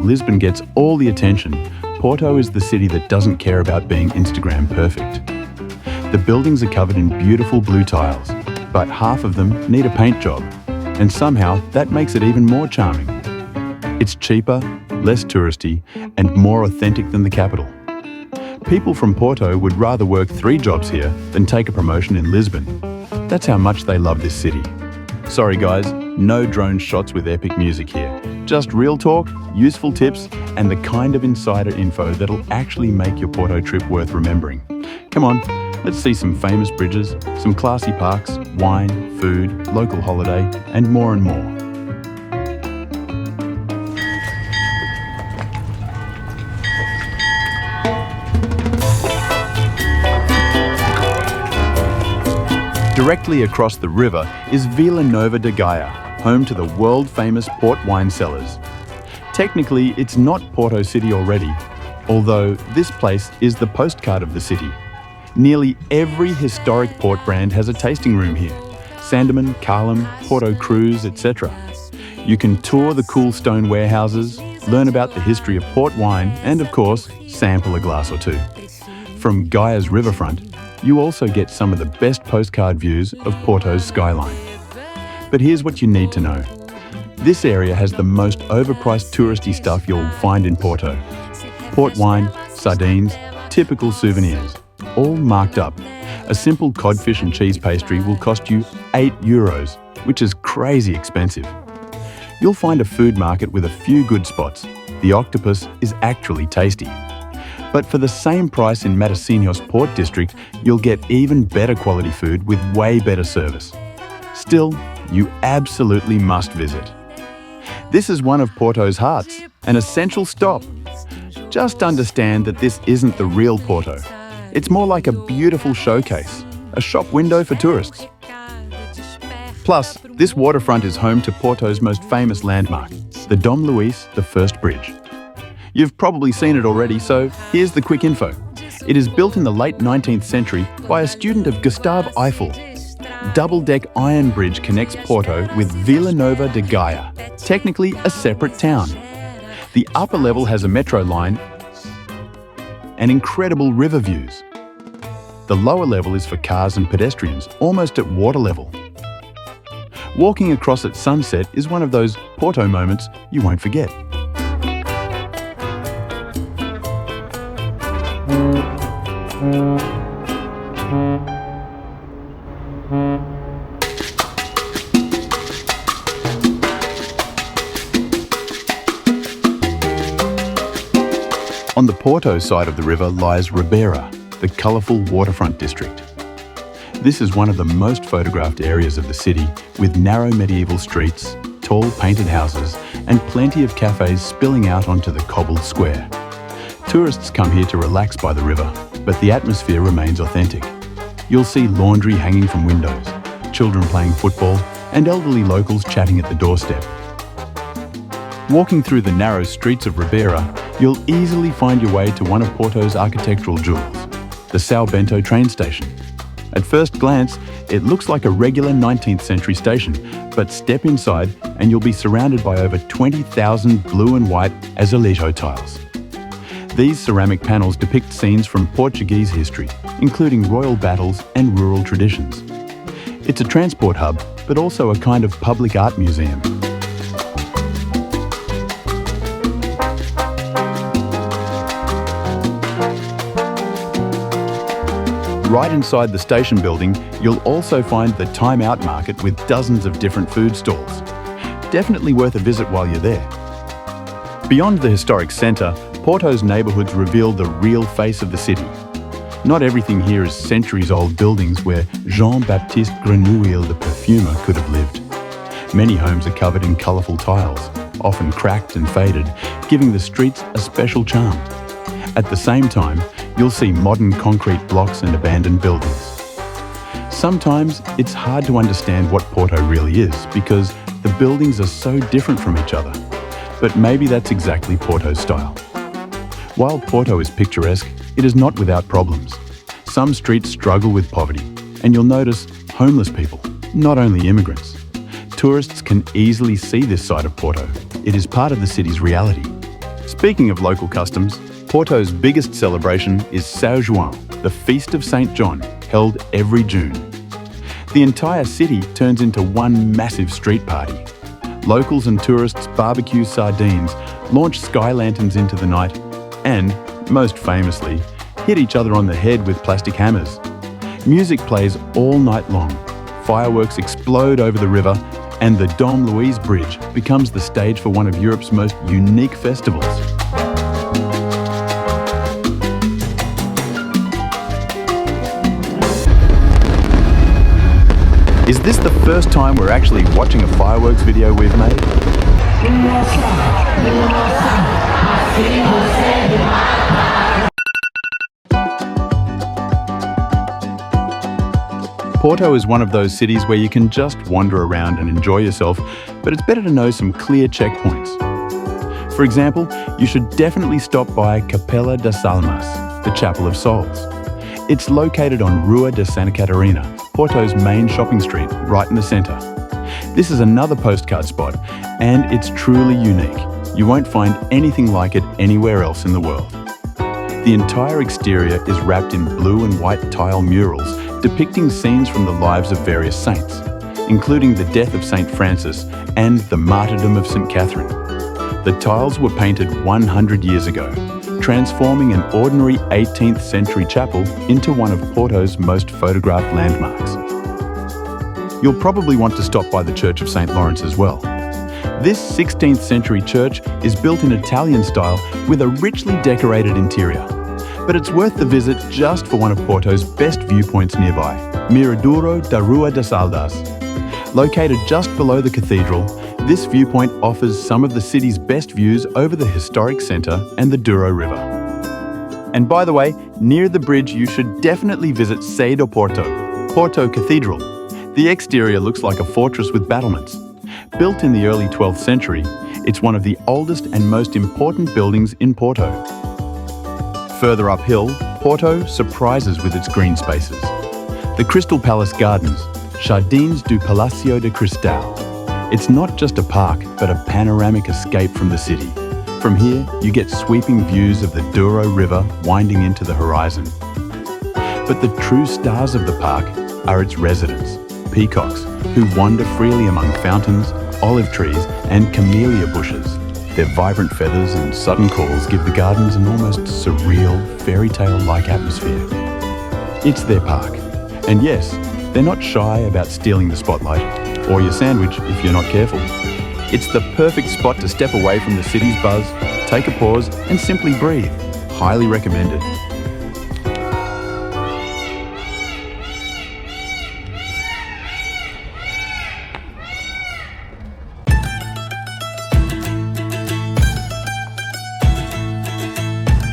Lisbon gets all the attention, Porto is the city that doesn't care about being Instagram perfect. The buildings are covered in beautiful blue tiles, but half of them need a paint job, and somehow that makes it even more charming. It's cheaper, less touristy, and more authentic than the capital. People from Porto would rather work 3 jobs here than take a promotion in Lisbon. That's how much they love this city. Sorry guys, no drone shots with epic music here. Just real talk, useful tips, and the kind of insider info that'll actually make your Porto trip worth remembering. Come on, let's see some famous bridges, some classy parks, wine, food, local holiday, and more and more. Directly across the river is Vila Nova de Gaia, home to the world-famous port wine cellars. Technically, it's not Porto City already, although this place is the postcard of the city. Nearly every historic port brand has a tasting room here. Sandeman, Carlem, Porto Cruz, etc. You can tour the cool stone warehouses, learn about the history of port wine, and of course, sample a glass or two. From Gaia's riverfront, you also get some of the best postcard views of Porto's skyline. But here's what you need to know. This area has the most overpriced touristy stuff you'll find in Porto. Port wine, sardines, typical souvenirs, all marked up. A simple codfish and cheese pastry will cost you €8, which is crazy expensive. You'll find a food market with a few good spots. The octopus is actually tasty. But for the same price in Matosinhos Port District, you'll get even better quality food with way better service. Still, you absolutely must visit. This is one of Porto's hearts, an essential stop. Just understand that this isn't the real Porto. It's more like a beautiful showcase, a shop window for tourists. Plus, this waterfront is home to Porto's most famous landmark, the Dom Luís I Bridge. You've probably seen it already, so here's the quick info. It is built in the late 19th century by a student of Gustave Eiffel. Double-deck iron bridge connects Porto with Vila Nova de Gaia, technically a separate town. The upper level has a metro line and incredible river views. The lower level is for cars and pedestrians, almost at water level. Walking across at sunset is one of those Porto moments you won't forget. On the Porto side of the river lies Ribeira, the colourful waterfront district. This is one of the most photographed areas of the city, with narrow medieval streets, tall painted houses, and plenty of cafes spilling out onto the cobbled square. Tourists come here to relax by the river, but the atmosphere remains authentic. You'll see laundry hanging from windows, children playing football, and elderly locals chatting at the doorstep. Walking through the narrow streets of Ribeira, you'll easily find your way to one of Porto's architectural jewels, the São Bento train station. At first glance, it looks like a regular 19th century station, but step inside and you'll be surrounded by over 20,000 blue and white azulejo tiles. These ceramic panels depict scenes from Portuguese history, including royal battles and rural traditions. It's a transport hub, but also a kind of public art museum. Right inside the station building, you'll also find the Time Out Market with dozens of different food stalls. Definitely worth a visit while you're there. Beyond the historic centre, Porto's neighbourhoods reveal the real face of the city. Not everything here is centuries-old buildings where Jean-Baptiste Grenouille the perfumer could have lived. Many homes are covered in colourful tiles, often cracked and faded, giving the streets a special charm. At the same time, you'll see modern concrete blocks and abandoned buildings. Sometimes it's hard to understand what Porto really is because the buildings are so different from each other. But maybe that's exactly Porto's style. While Porto is picturesque, it is not without problems. Some streets struggle with poverty, and you'll notice homeless people, not only immigrants. Tourists can easily see this side of Porto. It is part of the city's reality. Speaking of local customs, Porto's biggest celebration is São João, the Feast of St. John, held every June. The entire city turns into one massive street party. Locals and tourists barbecue sardines, launch sky lanterns into the night, and, most famously, hit each other on the head with plastic hammers. Music plays all night long, fireworks explode over the river, and the Dom Luís I Bridge becomes the stage for one of Europe's most unique festivals. Is this the first time we're actually watching a fireworks video we've made? Porto is one of those cities where you can just wander around and enjoy yourself, but it's better to know some clear checkpoints. For example, you should definitely stop by Capela das Almas, the Chapel of Souls. It's located on Rua de Santa Catarina, Porto's main shopping street, right in the centre. This is another postcard spot, and it's truly unique. You won't find anything like it anywhere else in the world. The entire exterior is wrapped in blue and white tile murals depicting scenes from the lives of various saints, including the death of St. Francis and the martyrdom of St. Catherine. The tiles were painted 100 years ago, transforming an ordinary 18th century chapel into one of Porto's most photographed landmarks. You'll probably want to stop by the Church of St. Lawrence as well. This 16th century church is built in Italian style with a richly decorated interior. But it's worth the visit just for one of Porto's best viewpoints nearby, Miradouro da Rua das Aldas. Located just below the cathedral, this viewpoint offers some of the city's best views over the historic centre and the Douro River. And by the way, near the bridge you should definitely visit Sé do Porto, Porto Cathedral. The exterior looks like a fortress with battlements. Built in the early 12th century, it's one of the oldest and most important buildings in Porto. Further uphill, Porto surprises with its green spaces. The Crystal Palace Gardens, Jardins do Palácio de Cristal. It's not just a park, but a panoramic escape from the city. From here, you get sweeping views of the Douro River winding into the horizon. But the true stars of the park are its residents, peacocks, who wander freely among fountains, olive trees, and camellia bushes. Their vibrant feathers and sudden calls give the gardens an almost surreal, fairy tale-like atmosphere. It's their park. And yes, they're not shy about stealing the spotlight, or your sandwich if you're not careful. It's the perfect spot to step away from the city's buzz, take a pause, and simply breathe. Highly recommended.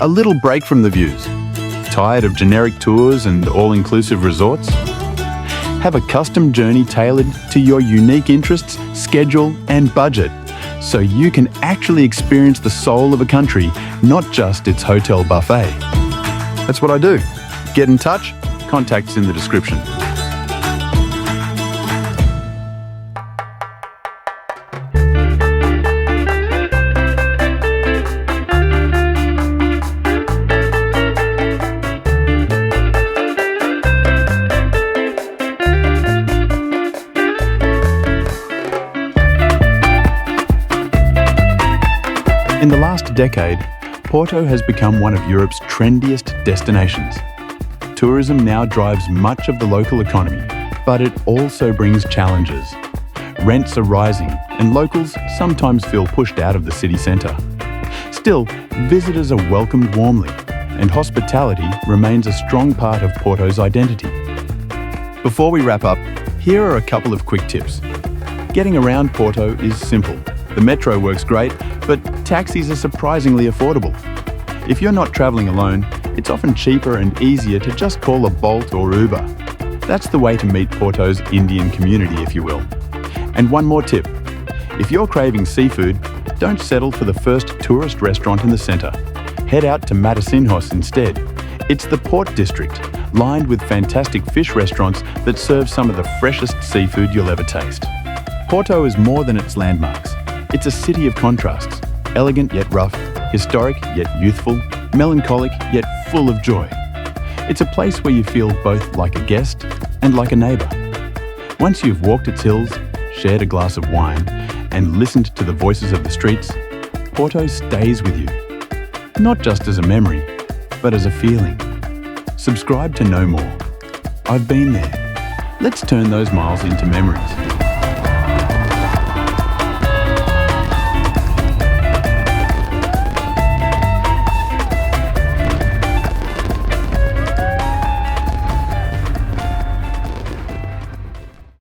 A little break from the views. Tired of generic tours and all-inclusive resorts? Have a custom journey tailored to your unique interests, schedule, and budget, so you can actually experience the soul of a country, not just its hotel buffet. That's what I do. Get in touch, contacts in the description. In the last decade, Porto has become one of Europe's trendiest destinations. Tourism now drives much of the local economy, but it also brings challenges. Rents are rising, and locals sometimes feel pushed out of the city centre. Still, visitors are welcomed warmly, and hospitality remains a strong part of Porto's identity. Before we wrap up, here are a couple of quick tips. Getting around Porto is simple. The metro works great, but taxis are surprisingly affordable. If you're not travelling alone, it's often cheaper and easier to just call a Bolt or Uber. That's the way to meet Porto's Indian community, if you will. And one more tip. If you're craving seafood, don't settle for the first tourist restaurant in the centre. Head out to Matosinhos instead. It's the Port District, lined with fantastic fish restaurants that serve some of the freshest seafood you'll ever taste. Porto is more than its landmarks. It's a city of contrasts, elegant yet rough, Historic yet youthful, melancholic yet full of joy. It's a place where you feel both like a guest and like a neighbour. Once you've walked its hills, shared a glass of wine, and listened to the voices of the streets, Porto stays with you. Not just as a memory, but as a feeling. Subscribe to know more. I've been there. Let's turn those miles into memories.